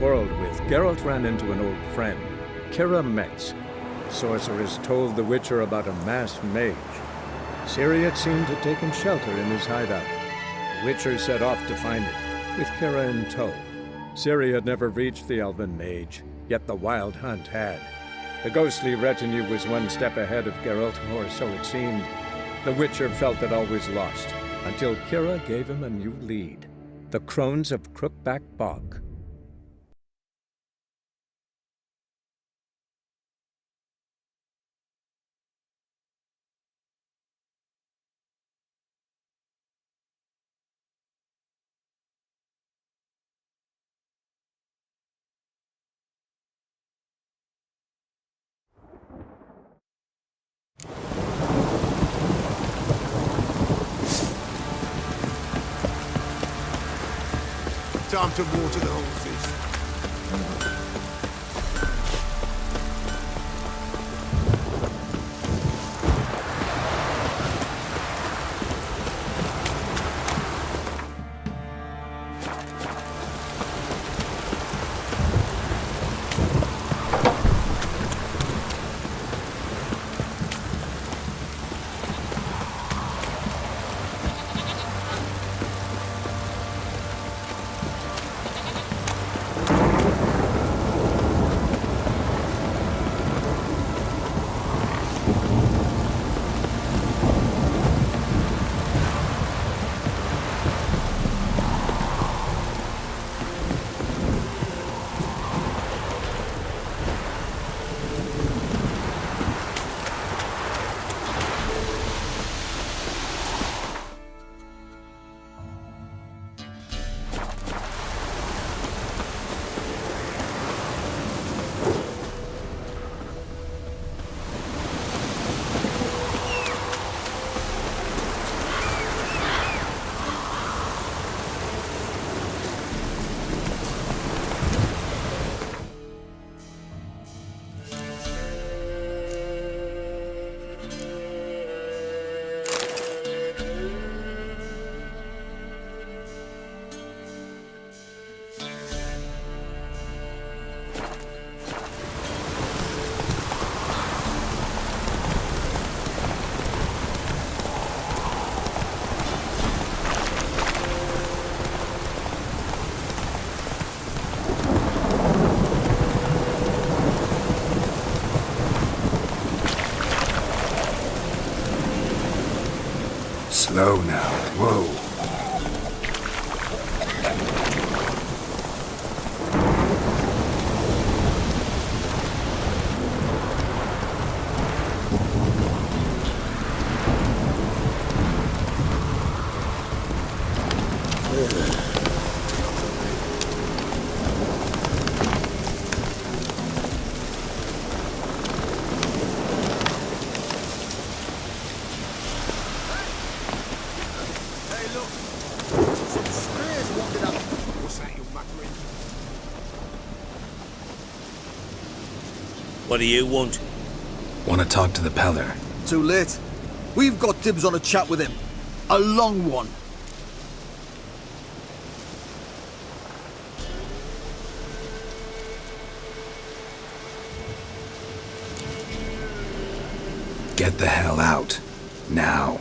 world with, Geralt ran into an old friend, Kira Metz. Sorceress told the Witcher about a masked mage. Ciri had seemed to take him shelter in his hideout. The Witcher set off to find it, with Kira in tow. Ciri had never reached the elven mage, yet the wild hunt had. The ghostly retinue was one step ahead of Geralt, or so it seemed. The Witcher felt it always lost, until Kira gave him a new lead. The Crones of Crookback Bog. Time to water the horses. Slow now. Whoa. What do you want? Want to talk to the Peller. Too late. We've got dibs on a chat with him. A long one. Get the hell out. Now.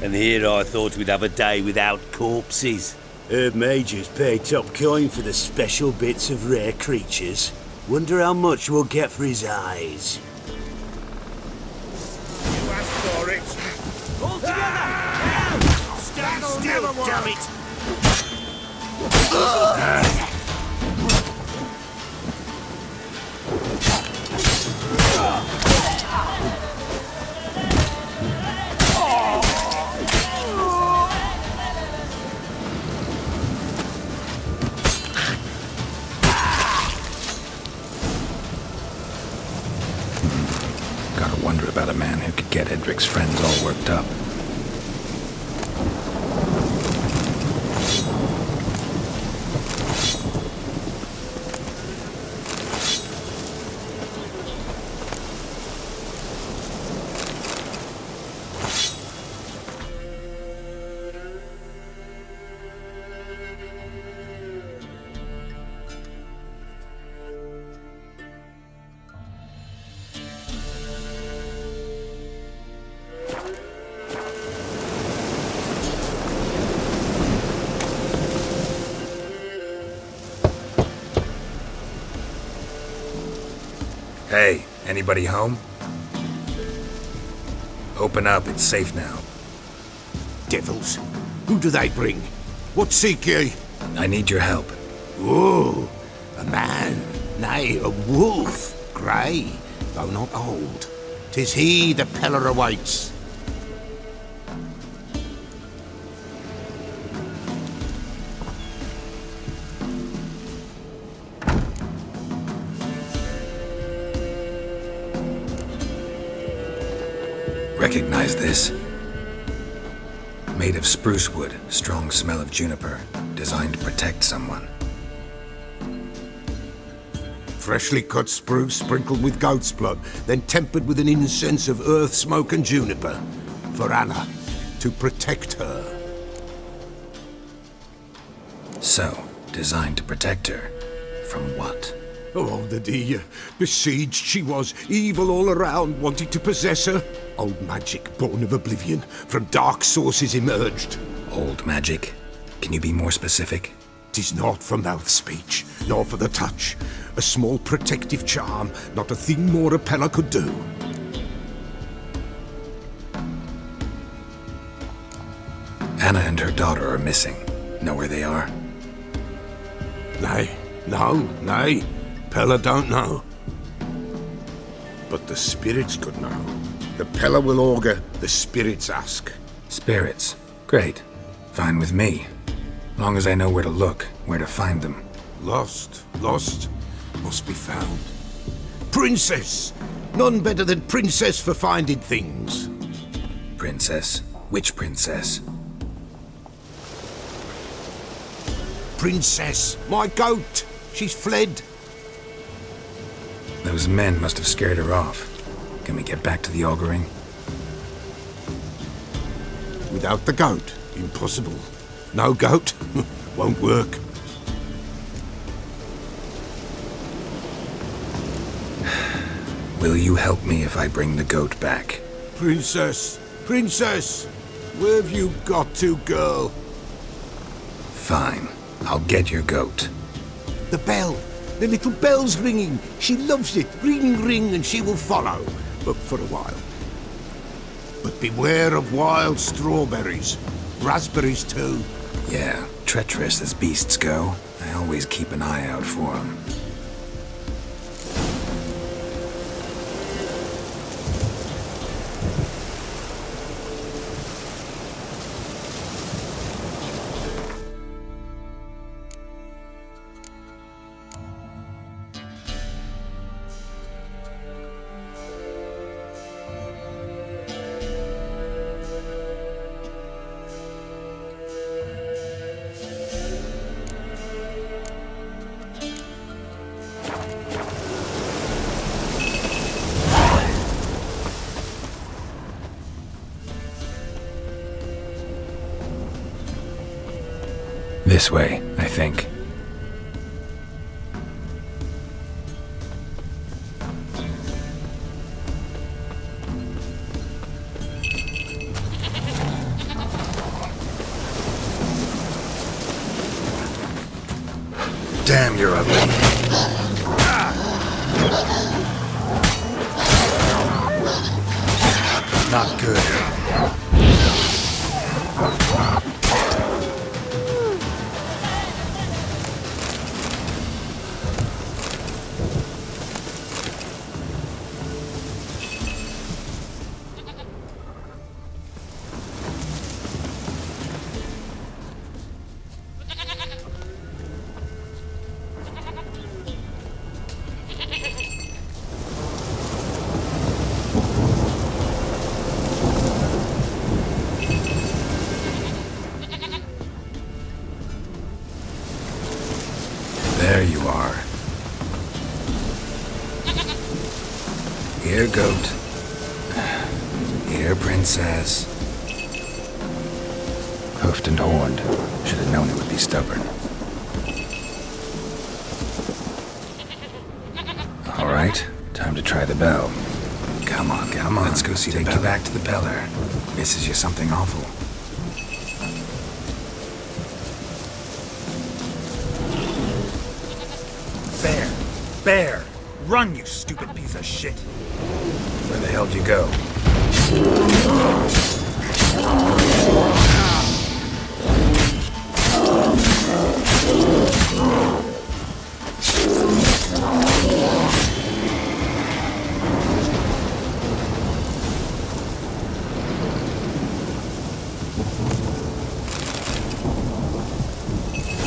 And here I thought we'd have a day without corpses. Heard mages pay top coin for the special bits of rare creatures. Wonder how much we'll get for his eyes. You asked for it. All together! Stand still, damn it! Gotta wonder about a man who could get Edric's friends all worked up. Hey, anybody home? Open up, it's safe now. Devils. Who do they bring? What seek ye? I need your help. Oh, a man, nay, a wolf. Grey, though not old. 'Tis he the Peller awaits. Recognize this? Made of spruce wood, strong smell of juniper, designed to protect someone. Freshly cut spruce sprinkled with goat's blood, then tempered with an incense of earth, smoke and juniper. For Anna, to protect her. So, designed to protect her. From what? Oh, the dear. Besieged she was, evil all around, wanting to possess her. Old magic, born of oblivion, from dark sources emerged. Old magic? Can you be more specific? 'Tis not for mouth speech, nor for the touch. A small protective charm, not a thing more a Peller could do. Anna and her daughter are missing. Know where they are? Nay, nay. Peller don't know. But the spirits could know. The Peller will augur, the spirits ask. Spirits. Great. Fine with me. Long as I know where to look, where to find them. Lost, must be found. Princess! None better than Princess for finding things. Princess? Which princess? Princess, my goat! She's fled. Those men must have scared her off. Can we get back to the auguring? Without the goat, impossible. No goat, won't work. Will you help me if I bring the goat back? Princess, where have you got to, girl? Fine. I'll get your goat. The bell. The little bell's ringing. She loves it. Ring, ring, and she will follow. But for a while. But beware of wild strawberries. Raspberries, too. Yeah, treacherous as beasts go. I always keep an eye out for them. This way, I think. Damn, you're ugly. Not good. There you are. Here, goat. Here, princess. Hoofed and horned. Should have known it would be stubborn. All right, time to try the bell. Come on, let's go see the bell. Take you back to the Peller. Misses you something awful. Bear! Run, you stupid piece of shit! Where the hell did you go?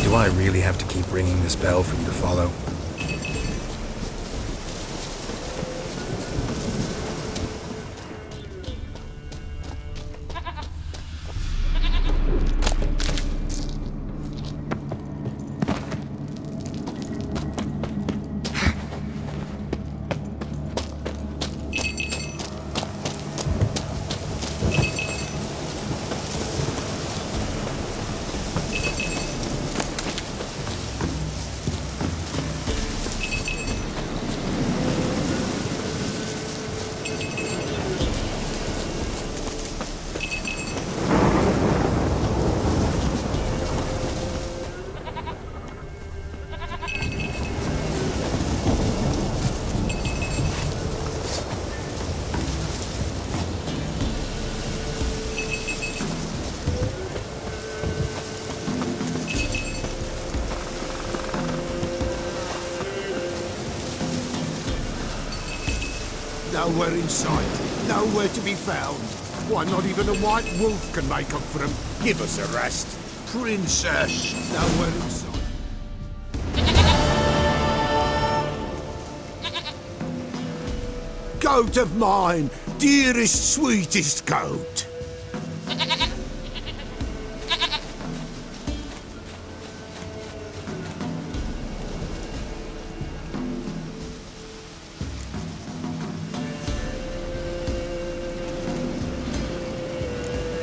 Do I really have to keep ringing this bell for you to follow? Nowhere in sight, nowhere to be found. Why, not even a white wolf can make up for him. Give us a rest. Princess, nowhere in sight. Goat of mine, dearest, sweetest goat.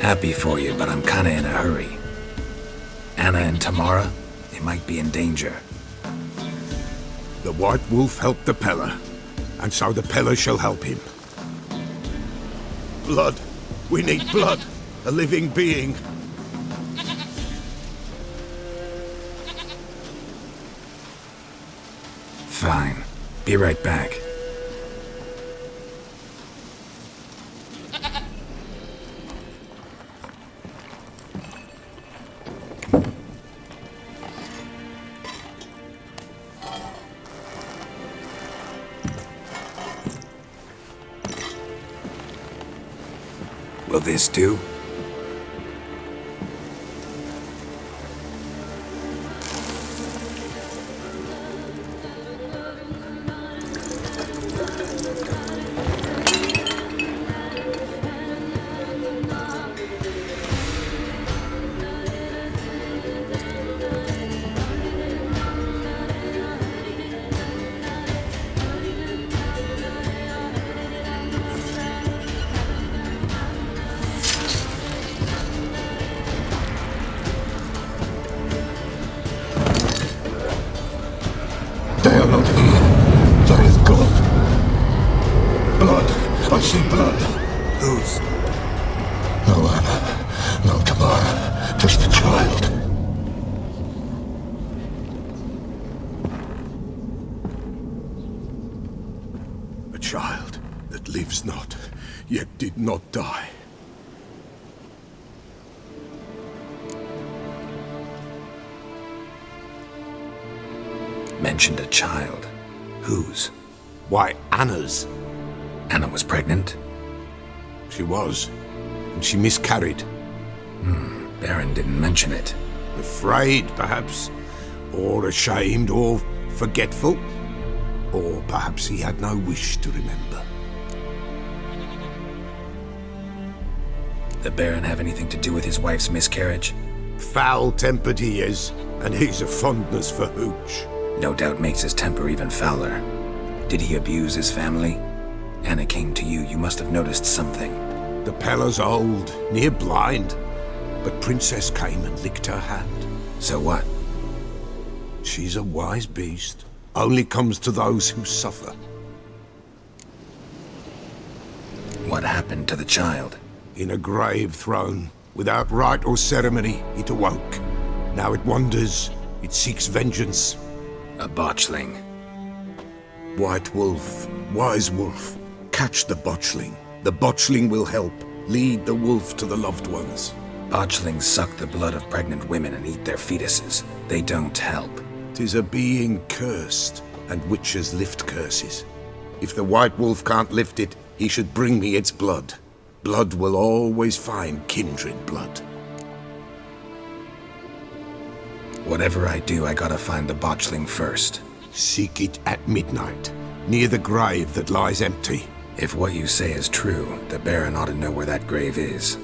Happy for you, but I'm kinda in a hurry. Anna and Tamara, they might be in danger. The white wolf helped the Peller, and so the Peller shall help him. Blood. We need blood. A living being. Fine. Be right back. Will this do? They are not here. There is God. Blood. I see blood. Whose? No Anna. No Tamara. Just a child. A child that lives not, yet did not die. Mentioned a child. Whose? Why, Anna's. Anna was pregnant? She was. And she miscarried. Baron didn't mention it. Afraid, perhaps. Or ashamed, or forgetful. Or perhaps he had no wish to remember. The Baron have anything to do with his wife's miscarriage? Foul-tempered he is, and he's a fondness for hooch. No doubt makes his temper even fouler. Did he abuse his family? Anna came to you. You must have noticed something. The Peller's old, near blind. But Princess came and licked her hand. So what? She's a wise beast. Only comes to those who suffer. What happened to the child? In a grave thrown, without rite or ceremony, it awoke. Now it wanders. It seeks vengeance. A botchling. White Wolf, Wise Wolf, catch the botchling. The botchling will help. Lead the wolf to the loved ones. Botchlings suck the blood of pregnant women and eat their fetuses. They don't help. 'Tis a being cursed, and witches lift curses. If the White Wolf can't lift it, he should bring me its blood. Blood will always find kindred blood. Whatever I do, I gotta find the botchling first. Seek it at midnight, near the grave that lies empty. If what you say is true, the Baron ought to know where that grave is.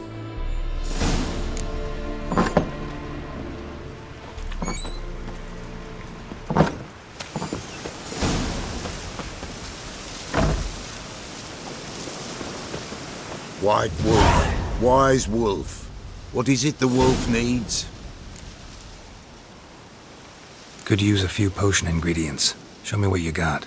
White Wolf, Wise Wolf. What is it the wolf needs? Could use a few potion ingredients. Show me what you got.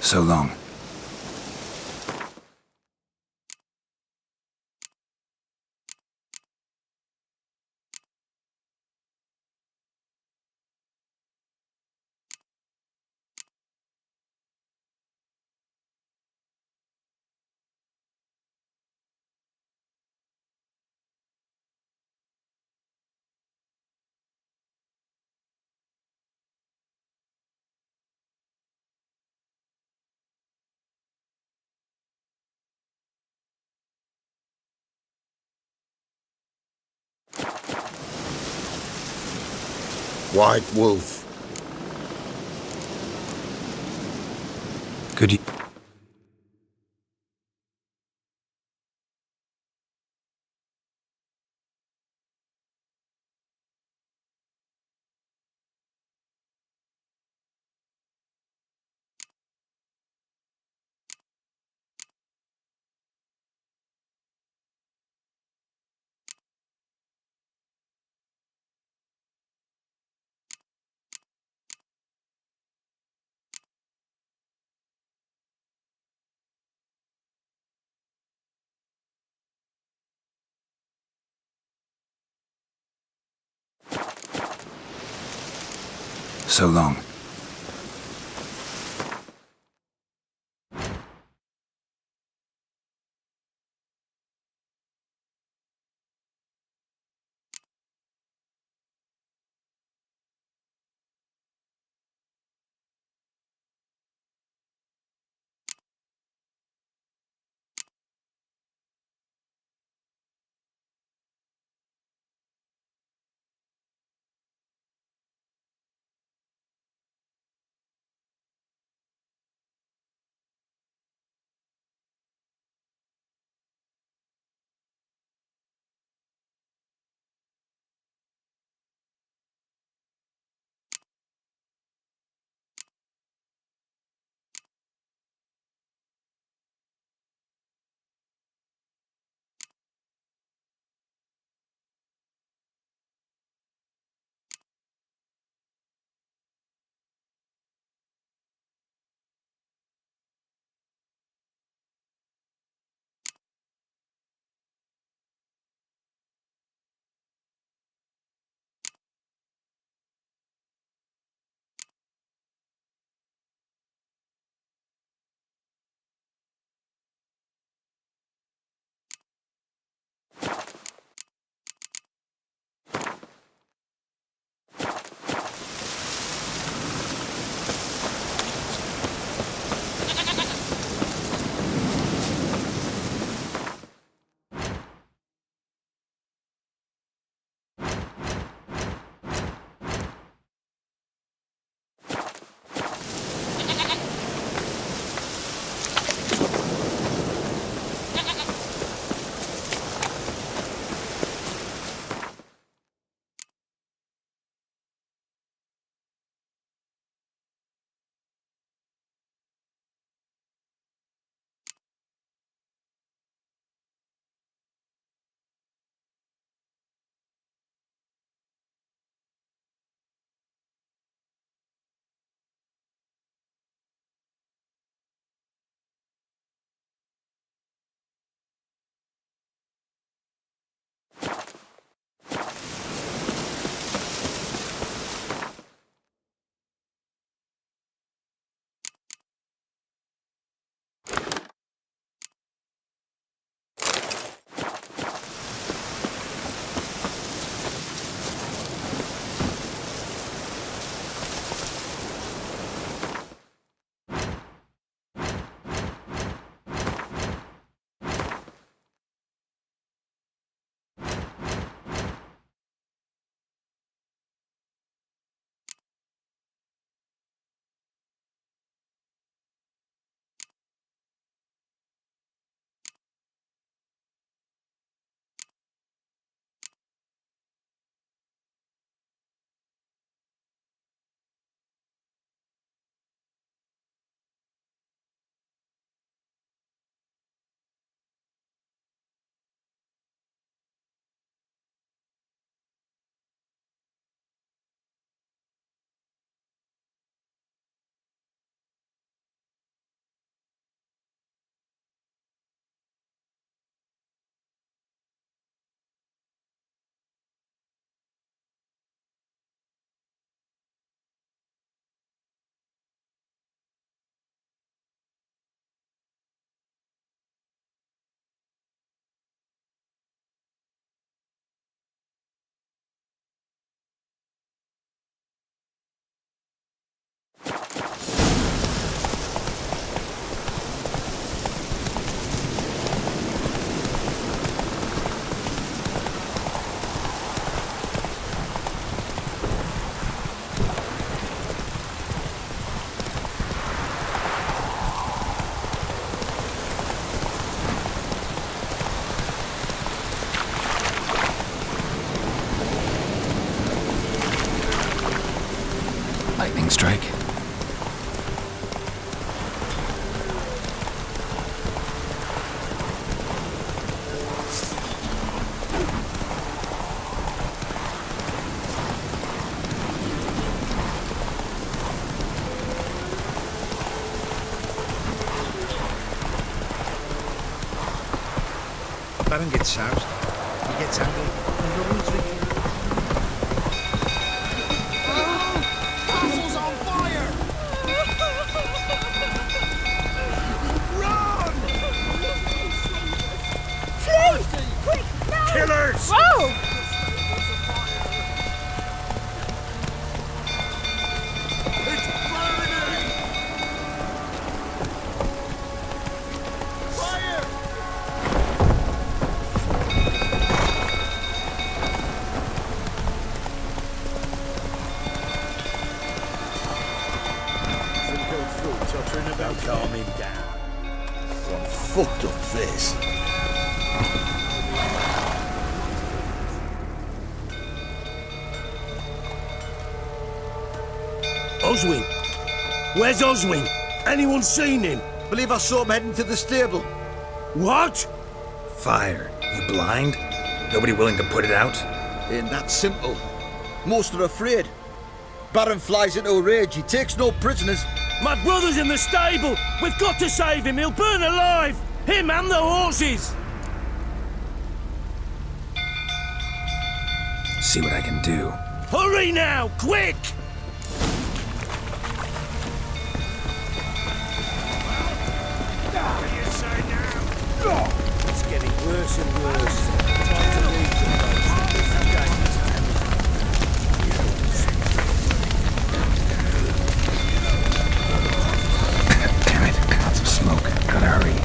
So long. White Wolf. Could you... So long. lightning strike. Baron gets soused. He gets angry. And the rules are... Castle's on fire! Run! Flee! Quick, no! Killers! Whoa! It's burning! Fire! Don't calm him down. What fucked up this? Oswin! Where's Oswin? Anyone seen him? Believe I saw him heading to the stable. What? Fire. You blind? Nobody willing to put it out? Ain't that simple. Most are afraid. Baron flies into a rage. He takes no prisoners. My brother's in the stable! We've got to save him! He'll burn alive! Him and the horses! See what I can do. Hurry now! Quick! It's getting worse and worse. Time to leave the place. Damn it, clouds of smoke. Gotta hurry.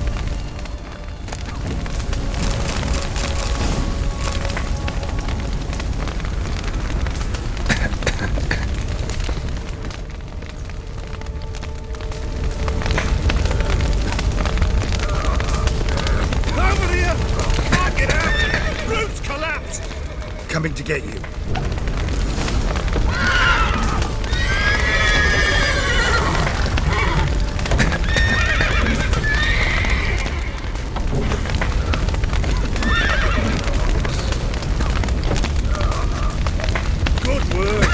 Over here! Can't get out! Roof's collapsed! Coming to get you. Good work!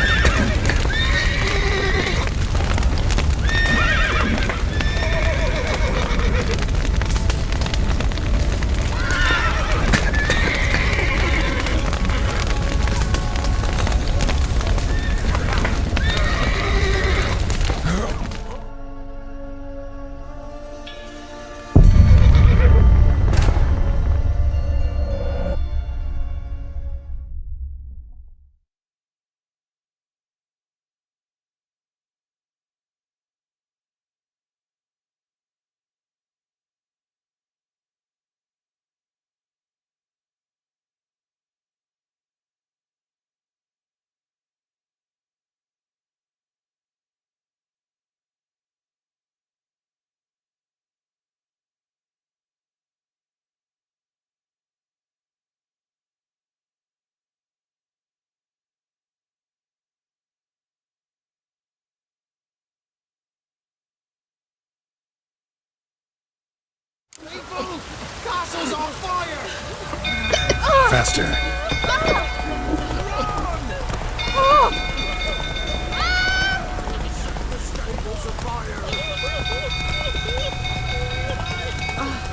People! Castle's on fire! Faster.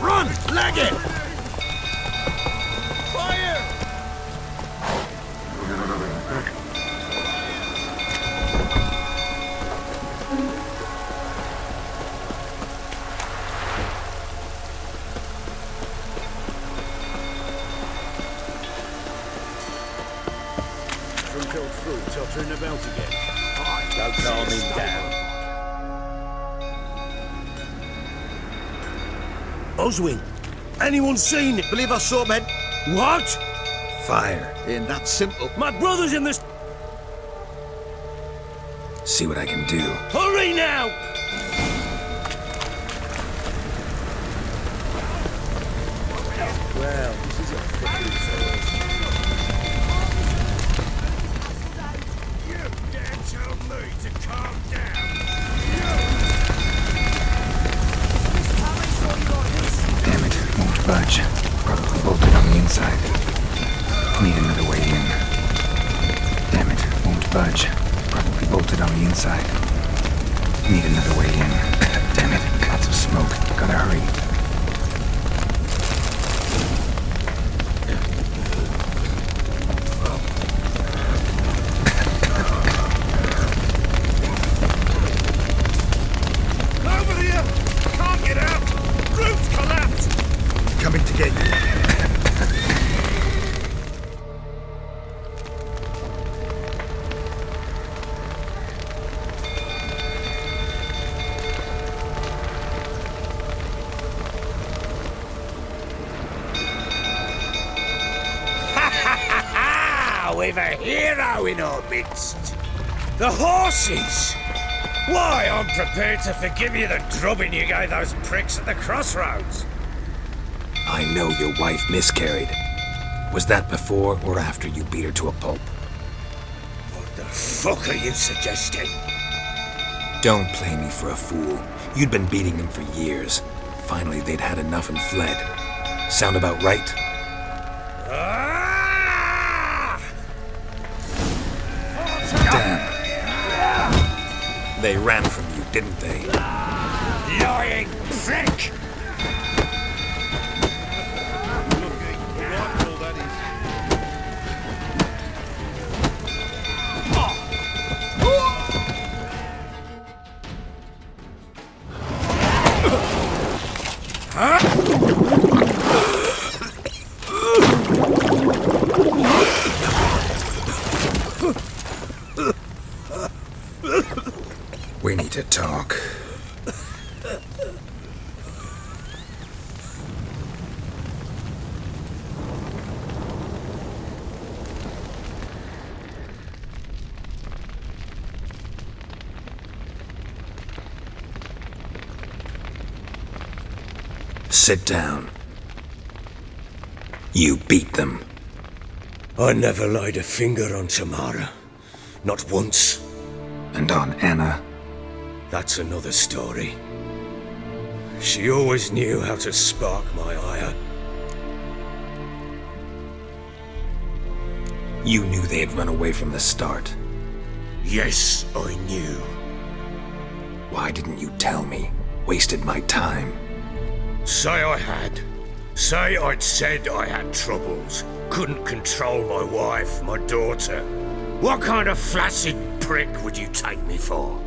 Run! Leg it! Fire! Uncle Fruit tottering about again. Don't calm him down. Oswin! Anyone seen it? Believe I saw him head. What? Fire. Ain't that simple. My brother's in the... See what I can do. Hurry now! Well, this is a fucking first. You dare tell me to calm down? budge. Probably bolted on the inside. Need another way in. Damn it, won't budge. Probably bolted on the inside. Need another way in. Damn it, lots of smoke. Gotta hurry. Over here! Can't get out! Roof's collapsed! Coming to get you. We've a hero in our midst. The horses! Why, I'm prepared to forgive you the drubbing you gave those pricks at the crossroads. I know your wife miscarried. Was that before or after you beat her to a pulp? What the fuck are you suggesting? Don't play me for a fool. You'd been beating them for years. Finally, they'd had enough and fled. Sound about right? Ah! Damn. They ran from you, didn't they? Lying prick! We need to talk. Sit down. You beat them. I never laid a finger on Tamara. Not once. And on Anna. That's another story. She always knew how to spark my ire. You knew they had run away from the start. Yes, I knew. Why didn't you tell me? Wasted my time. Say I had. Say I'd said I had troubles. Couldn't control my wife, my daughter. What kind of flaccid prick would you take me for?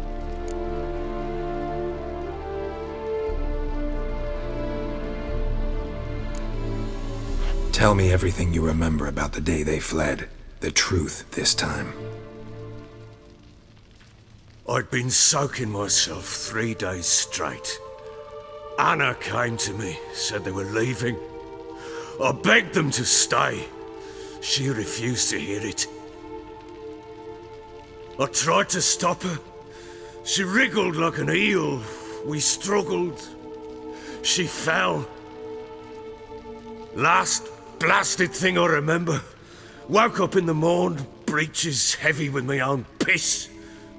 Tell me everything you remember about the day they fled. The truth this time. I'd been soaking myself 3 days straight. Anna came to me, said they were leaving. I begged them to stay. She refused to hear it. I tried to stop her. She wriggled like an eel. We struggled. She fell. Last blasted thing I remember. Woke up in the morn, breeches heavy with my own piss.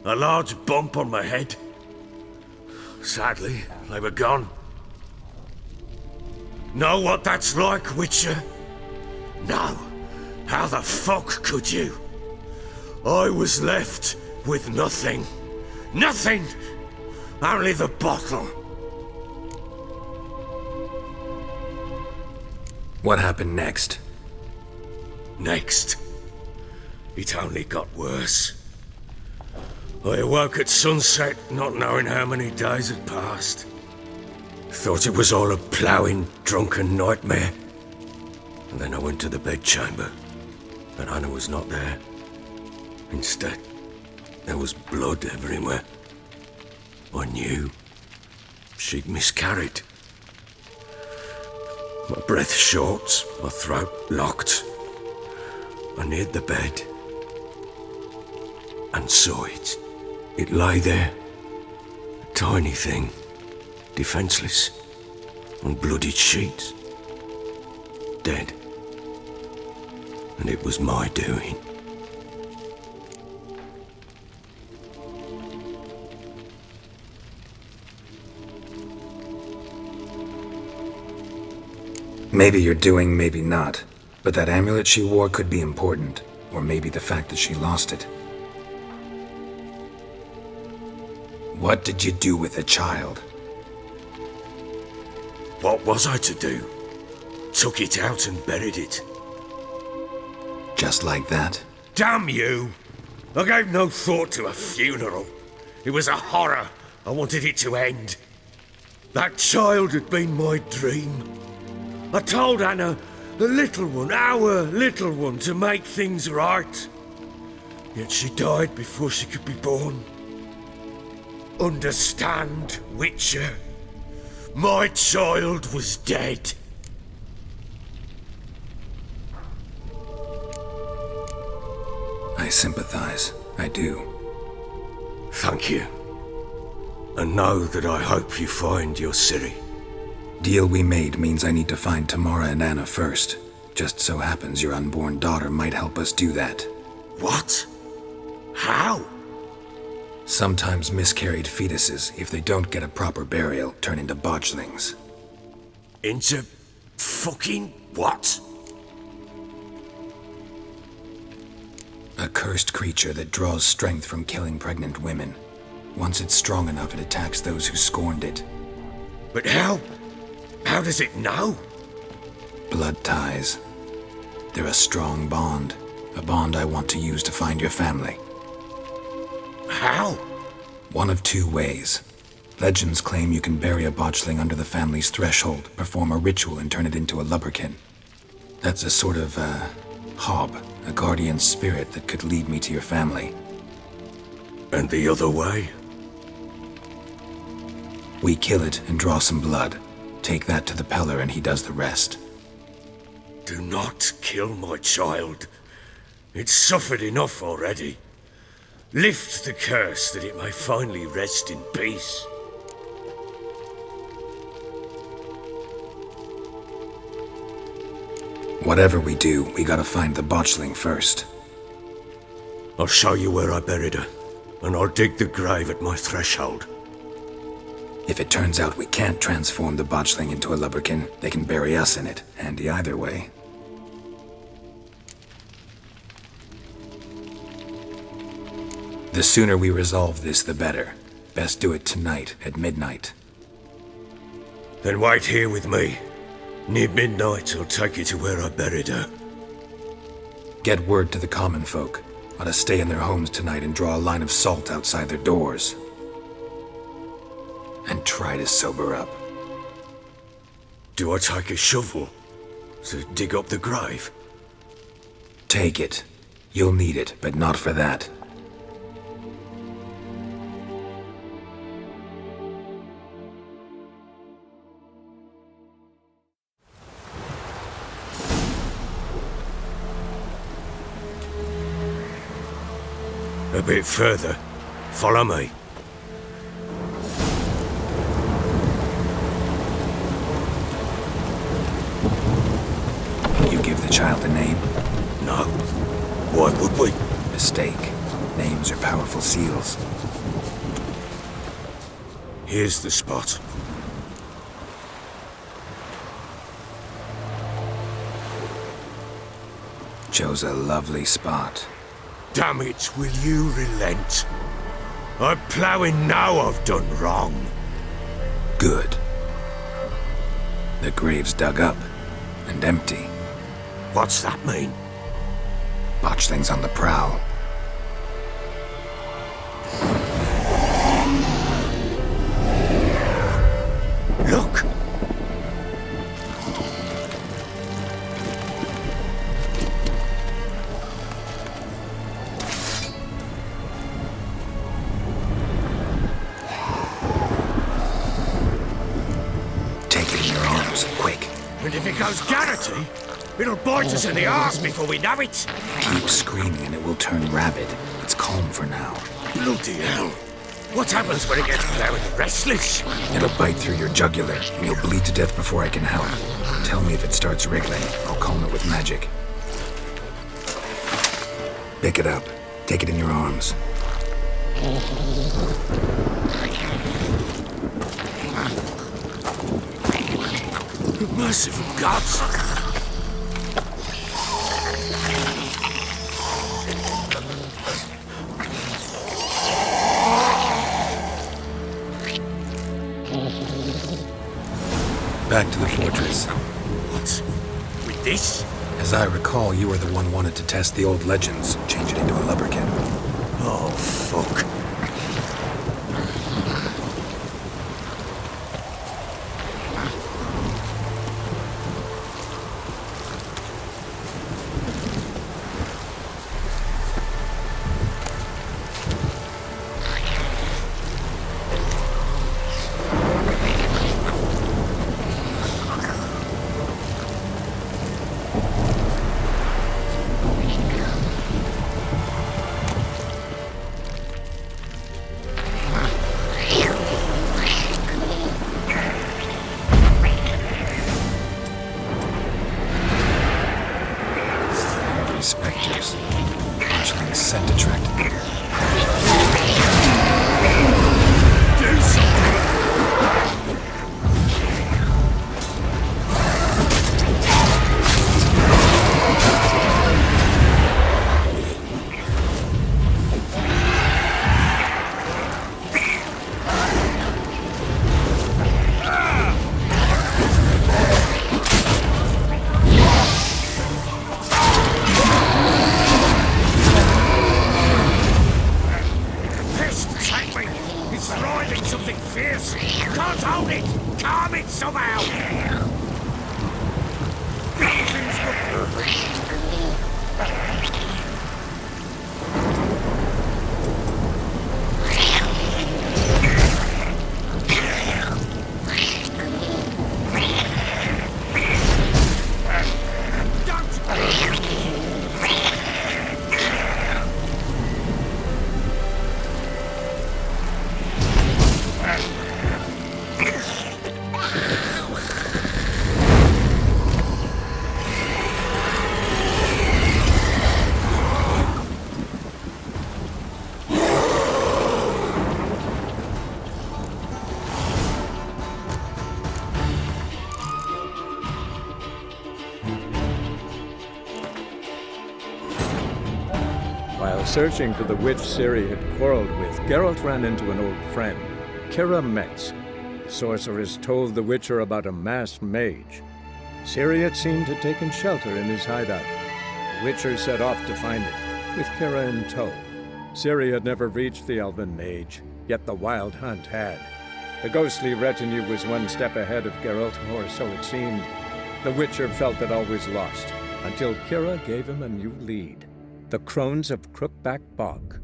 A large bump on my head. Sadly, they were gone. Know what that's like, Witcher? No. How the fuck could you? I was left with nothing. Nothing! Only the bottle. What happened next? Next, it only got worse. I awoke at sunset, not knowing how many days had passed. Thought it was all a ploughing, drunken nightmare. And then I went to the bedchamber, but Anna was not there. Instead, there was blood everywhere. I knew she'd miscarried. My breath short, my throat locked. I neared the bed and saw it. It lay there, a tiny thing, defenseless, on bloodied sheets, dead. And it was my doing. Maybe you're doing, maybe not. But that amulet she wore could be important. Or maybe the fact that she lost it. What did you do with the child? What was I to do? Took it out and buried it. Just like that? Damn you! I gave no thought to a funeral. It was a horror. I wanted it to end. That child had been my dream. I told Anna, the little one, our little one, to make things right. Yet she died before she could be born. Understand, Witcher? My child was dead. I sympathize. I do. Thank you. And know that I hope you find your Ciri. Deal we made means I need to find Tamara and Anna first. Just so happens your unborn daughter might help us do that. What? How? Sometimes miscarried fetuses, if they don't get a proper burial, turn into botchlings. Into fucking what? A cursed creature that draws strength from killing pregnant women. Once it's strong enough, it attacks those who scorned it. But how? How does it know? Blood ties. They're a strong bond. A bond I want to use to find your family. How? One of two ways. Legends claim you can bury a botchling under the family's threshold, perform a ritual, and turn it into a lubberkin. That's a sort of, hob, a guardian spirit that could lead me to your family. And the other way? We kill it and draw some blood. Take that to the Peller and he does the rest. Do not kill my child. It's suffered enough already. Lift the curse that it may finally rest in peace. Whatever we do, we gotta find the botchling first. I'll show you where I buried her, and I'll dig the grave at my threshold. If it turns out we can't transform the botchling into a lubberkin, they can bury us in it. Handy either way. The sooner we resolve this, the better. Best do it tonight, at midnight. Then wait here with me. Near midnight, I'll take you to where I buried her. Get word to the common folk. Ought to stay in their homes tonight and draw a line of salt outside their doors. And try to sober up. Do I take a shovel to dig up the grave? Take it. You'll need it, but not for that. A bit further. Follow me. You give the child a name? No. Why would we? Mistake. Names are powerful seals. Here's the spot. Chose a lovely spot. Damn it, will you relent? I'm ploughing now I've done wrong. Good. The grave's dug up and empty. What's that mean? Botchling's on the prowl. Look! Take it in your arms, quick. And if it goes garrety, it'll bite us in the arse before we know it. Keep screaming and it will turn rabid. It's calm for now. Bloody hell. What happens when it gets very restless? It'll bite through your jugular, and you'll bleed to death before I can help. Tell me if it starts wriggling. I'll calm it with magic. Pick it up. Take it in your arms. Merciful gods! Back to the fortress. What? With this? As I recall, you were the one wanted to test the old legends, change it into a lubberkin. Oh, fuck. Spectres. Marshalling scent attracted them. Do something! Something fierce! Can't hold it! Calm it somehow! While searching for the witch Ciri had quarreled with, Geralt ran into an old friend, Kira Metz. The sorceress told the Witcher about a masked mage. Ciri had seemed to have taken shelter in his hideout. The Witcher set off to find it, with Kira in tow. Ciri had never reached the elven mage, yet the wild hunt had. The ghostly retinue was one step ahead of Geralt, or so it seemed. The Witcher felt that all was lost, until Kira gave him a new lead. The Crones of Crookback Bog.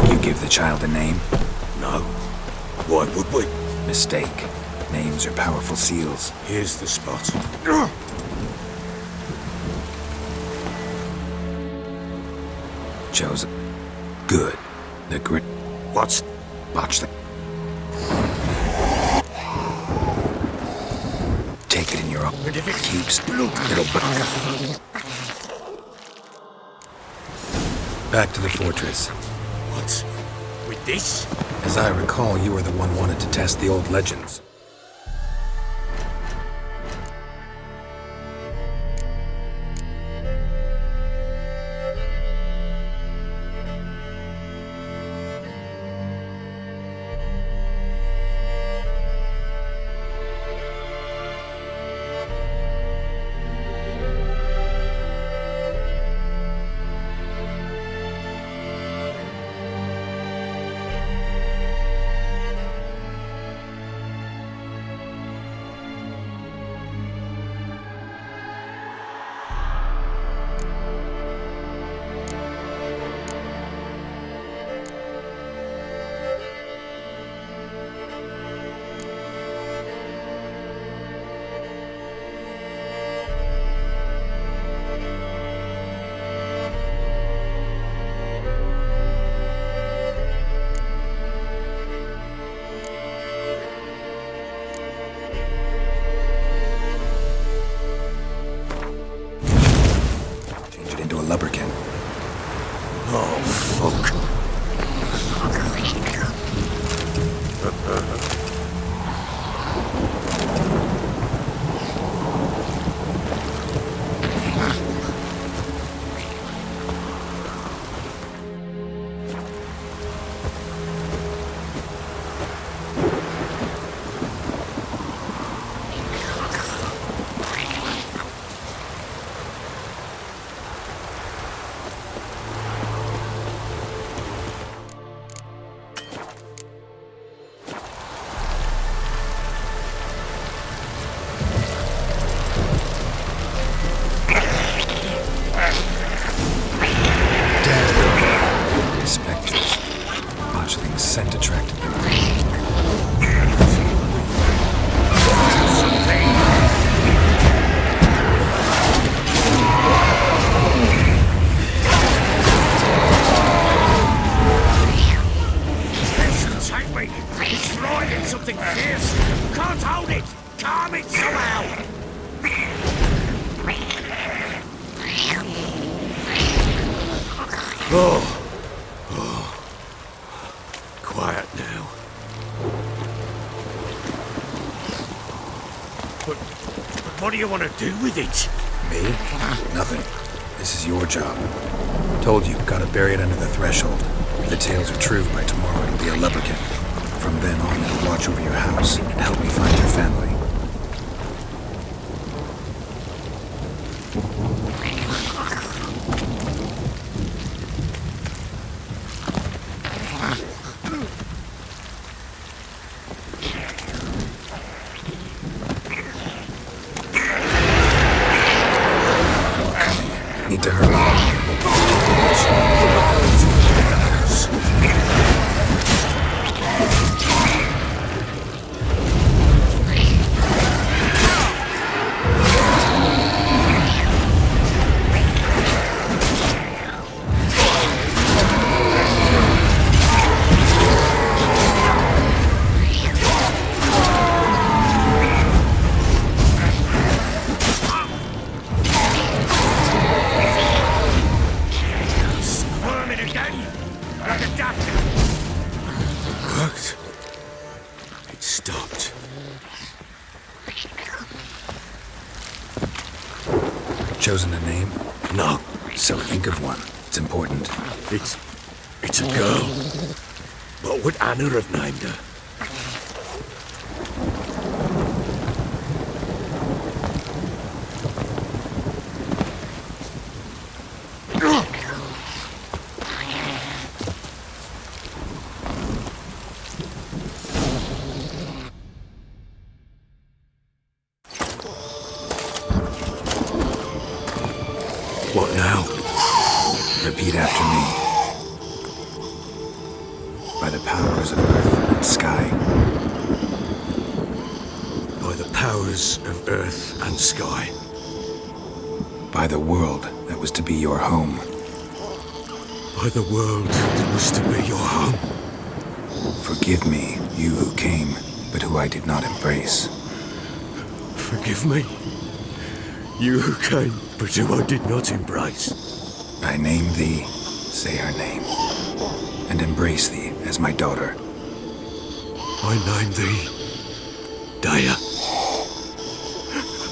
You give the child a name? No. Why would we? Mistake. Names are powerful seals. Here's the spot. Chosen. Good. The grit. What's... Watch the... Take it in your own... And if it keeps... blood, It'll... Back to the fortress. What? With this? As I recall, you were the one wanted to test the old legends. riding something fierce. Can't hold it. Calm it somehow. Oh. Quiet now. But what do you want to do with it? Me? Nothing. This is your job. Told you, gotta bury it under the threshold. If the tales are true, by tomorrow it'll be a leprechaun. From then on, it'll watch over your house and help me find your family. Need to hurry. Worked. It stopped. Chosen a name? No, So think of one. It's important. it's a girl. What would Anna have named her? What now? Repeat after me. By the powers of earth and sky. By the powers of earth and sky. By the world that was to be your home. By the world that was to be your home. Forgive me, you who came, but who I did not embrace. Forgive me. You who came, but who I did not embrace. I name thee, say her name, and embrace thee as my daughter. I name thee Daya,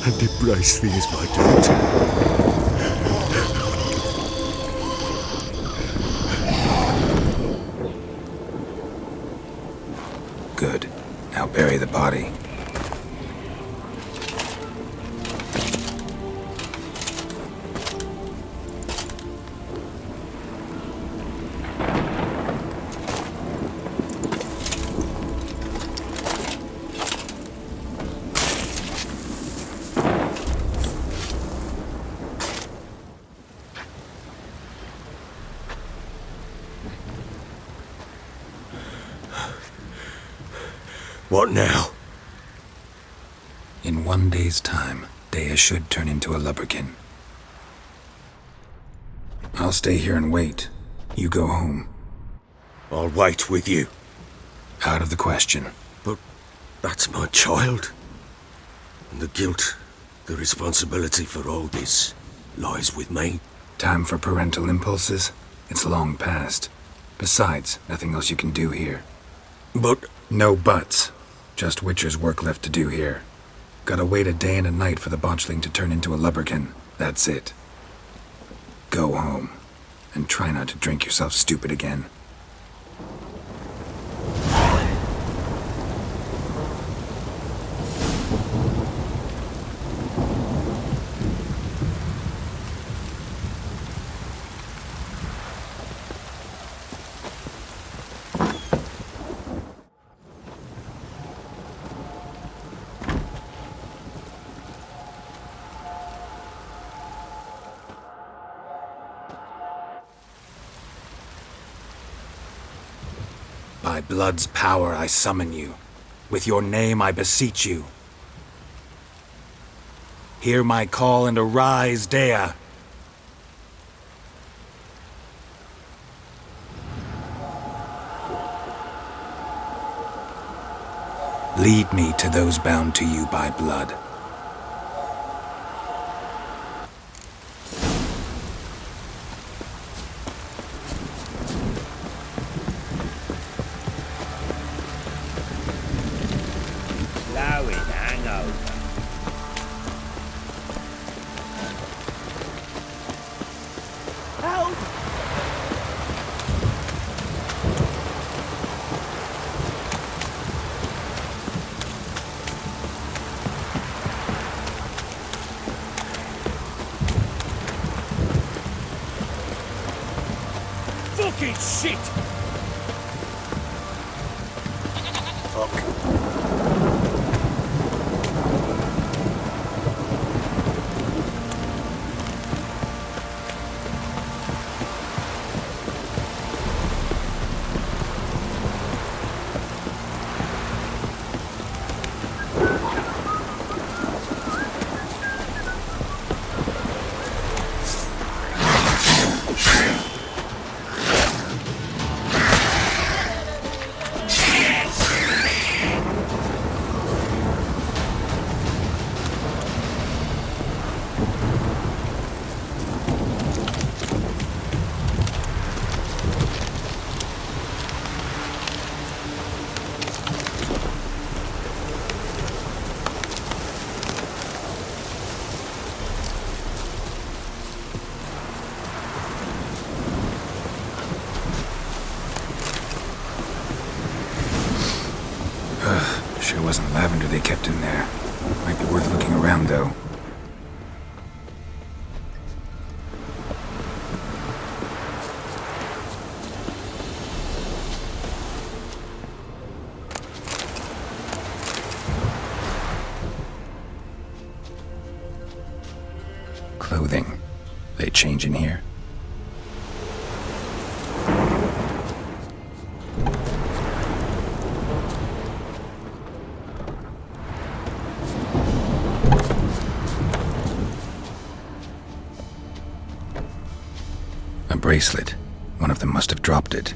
and embrace thee as my daughter. Good. Now bury the body. What now? In 1 day's time, Dea should turn into a leprechaun. I'll stay here and wait. You go home. I'll wait with you. Out of the question. But that's my child. And the guilt, the responsibility for all this lies with me. Time for parental impulses? It's long past. Besides, nothing else you can do here. But No buts. Just Witcher's work left to do here. Gotta wait a day and a night for the botchling to turn into a leprechaun. That's it. Go home. And try not to drink yourself stupid again. By blood's power I summon you. With your name I beseech you. Hear my call and arise, Dea. Lead me to those bound to you by blood. Blowing hangover. Help! Fucking shit! Fuck. Sure wasn't lavender they kept in there. Might be worth looking around, though. Clothing. They change in here? A bracelet. One of them must have dropped it.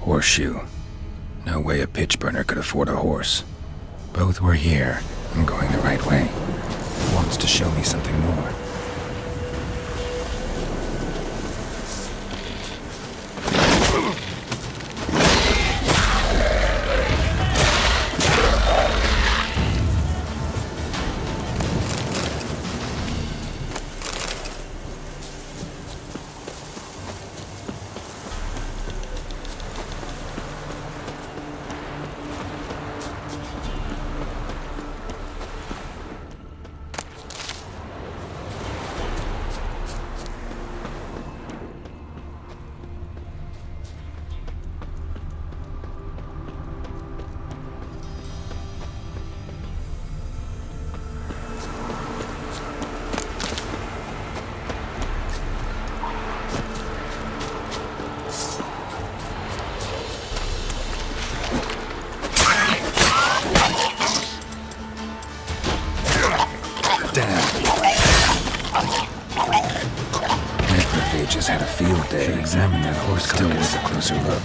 Horseshoe. No way a pitch burner could afford a horse. Both were here. I'm going the right way. He wants to show me something more. Necrophages had a field day. Should examine that horse carcass with a closer look.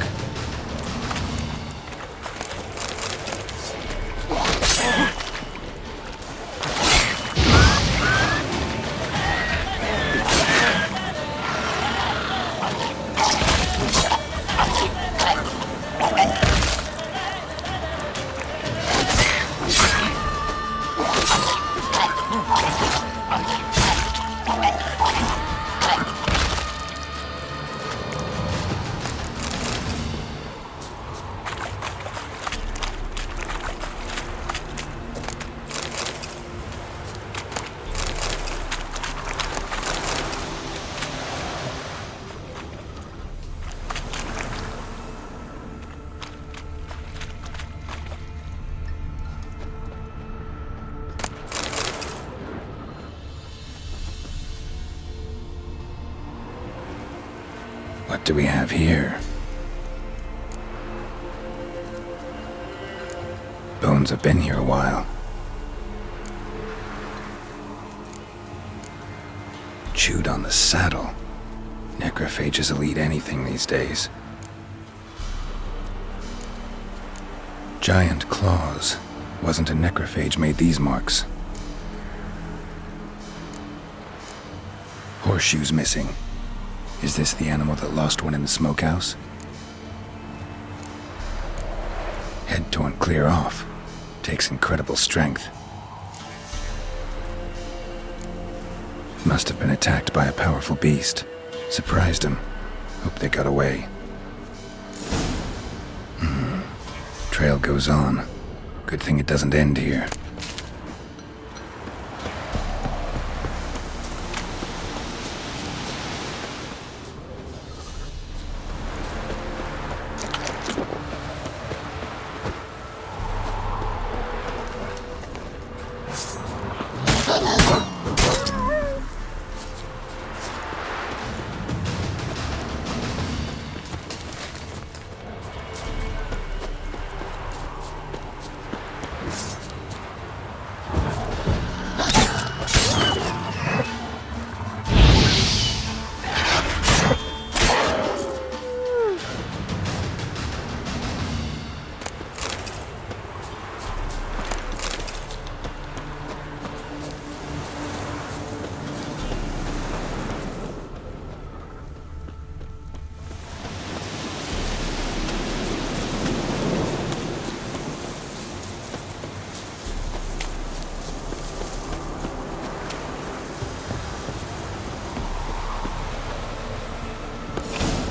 What do we have here? Bones have been here a while. Chewed on the saddle. Necrophages will eat anything these days. Giant claws. Wasn't a necrophage made these marks. Horseshoes missing. Is this the animal that lost one in the smokehouse? Head torn clear off. Takes incredible strength. Must have been attacked by a powerful beast. Surprised him. Hope they got away. Trail goes on. Good thing it doesn't end here.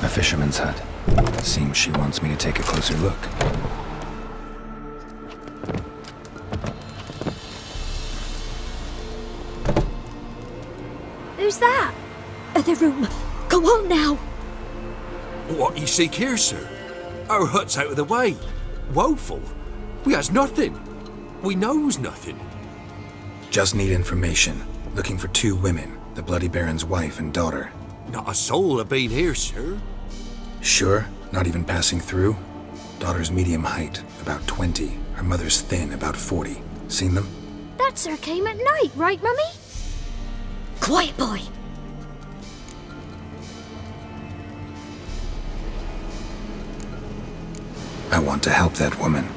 A fisherman's hut. Seems she wants me to take a closer look. Who's that? Other room. Go on now. What you seek here, sir? Our hut's out of the way. Woeful. We has nothing. We knows nothing. Just need information. Looking for 2 women, the Bloody Baron's wife and daughter. Not a soul have been here, sir. Sure? Not even passing through? Daughter's medium height, about 20. Her mother's thin, about 40. Seen them? That sir came at night, right, Mummy? Quiet, boy. I want to help that woman.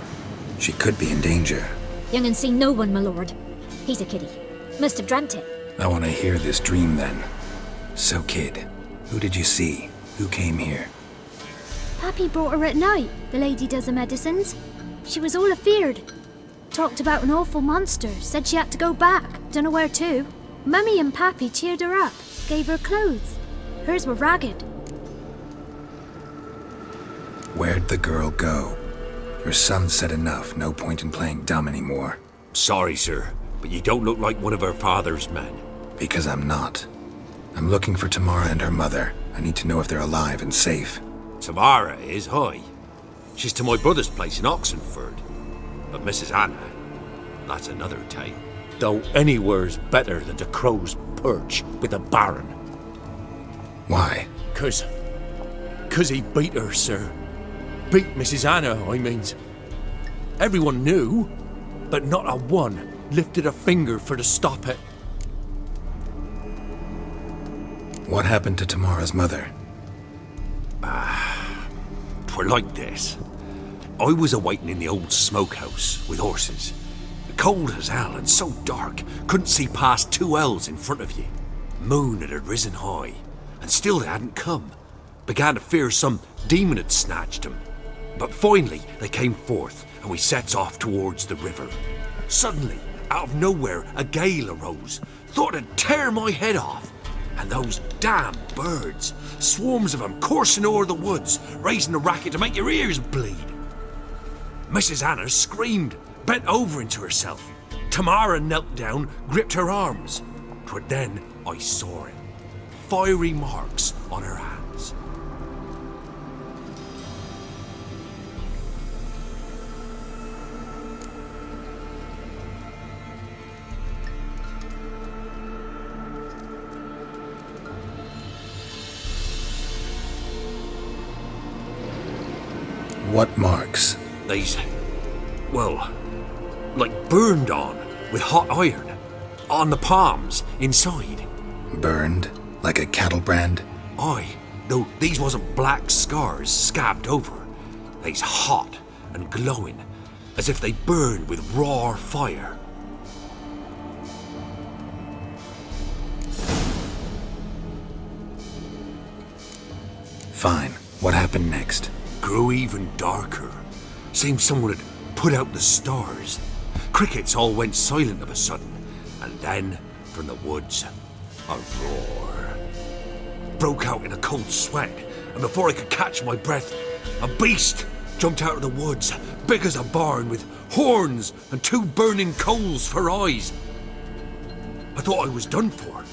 She could be in danger. Young and seen no one, my lord. He's a kiddie. Must have dreamt it. I want to hear this dream then. So, kid, who did you see? Who came here? Pappy brought her at night, the lady does the medicines. She was all afeared. Talked about an awful monster, said she had to go back, dunno where to. Mummy and Pappy cheered her up, gave her clothes. Hers were ragged. Where'd the girl go? Your son said enough, no point in playing dumb anymore. Sorry, sir, but you don't look like one of her father's men. Because I'm not. I'm looking for Tamara and her mother. I need to know if they're alive and safe. Tamara is, hi. She's to my brother's place in Oxenford. But Mrs. Anna, that's another tale. Though anywhere's better than the Crow's Perch with a baron. Why? 'Cause he beat her, sir. Beat Mrs. Anna, I means. Everyone knew, but not a one lifted a finger for to stop it. What happened to Tamara's mother? 'Twere like this. I was awaiting in the old smokehouse with horses. Cold as hell and so dark, couldn't see past 2 ells in front of you. Moon had risen high, and still they hadn't come. Began to fear some demon had snatched them. But finally they came forth, and we sets off towards the river. Suddenly, out of nowhere, a gale arose. Thought it'd tear my head off. And those damn birds, swarms of them coursing o'er the woods, raising a racket to make your ears bleed. Mrs. Anna screamed, bent over into herself. Tamara knelt down, gripped her arms. 'Twere then I saw it. Fiery marks on her hands. What marks? These, well, like burned on with hot iron. On the palms, inside. Burned? Like a cattle brand? Aye, though these wasn't black scars scabbed over. They's hot and glowing, as if they burned with raw fire. Fine. What happened next? Grew even darker. Seemed someone had put out the stars. Crickets all went silent of a sudden, and then, from the woods, a roar. Broke out in a cold sweat, and before I could catch my breath, a beast jumped out of the woods, big as a barn, with horns and 2 burning coals for eyes. I thought I was done for.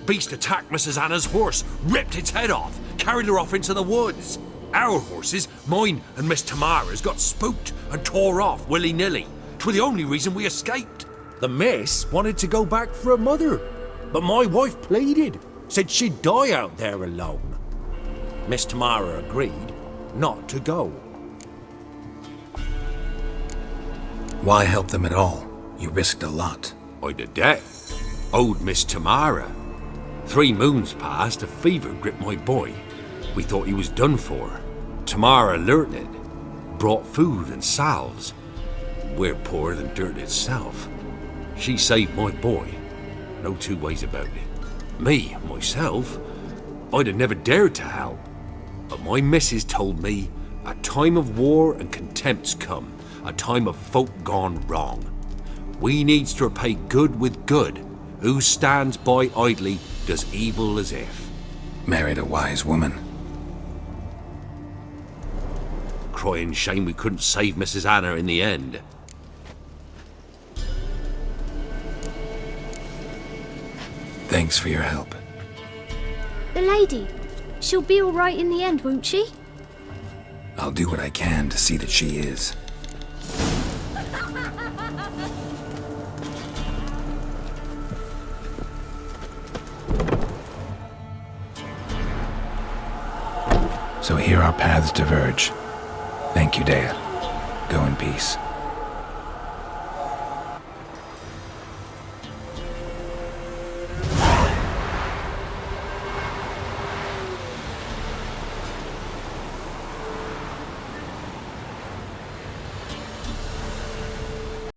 Beast attacked Mrs. Anna's horse, ripped its head off, carried her off into the woods. Our horses, mine and Miss Tamara's, got spooked and tore off willy-nilly. 'Twere the only reason we escaped. The miss wanted to go back for her mother, but my wife pleaded, said she'd die out there alone. Miss Tamara agreed not to go. Why help them at all? You risked a lot. I'd a debt. Owed Miss Tamara. 3 moons passed, a fever gripped my boy. We thought he was done for. Tamara alerted, brought food and salves. We're poorer than dirt itself. She saved my boy. No 2 ways about it. Me, myself, I'd have never dared to help. But my missus told me a time of war and contempt's come, a time of folk gone wrong. We needs to repay good with good. Who stands by idly does evil as if. Married a wise woman. Crying shame we couldn't save Mrs. Anna in the end. Thanks for your help. The lady, she'll be all right in the end, won't she? I'll do what I can to see that she is. So here our paths diverge. Thank you, Dea. Go in peace.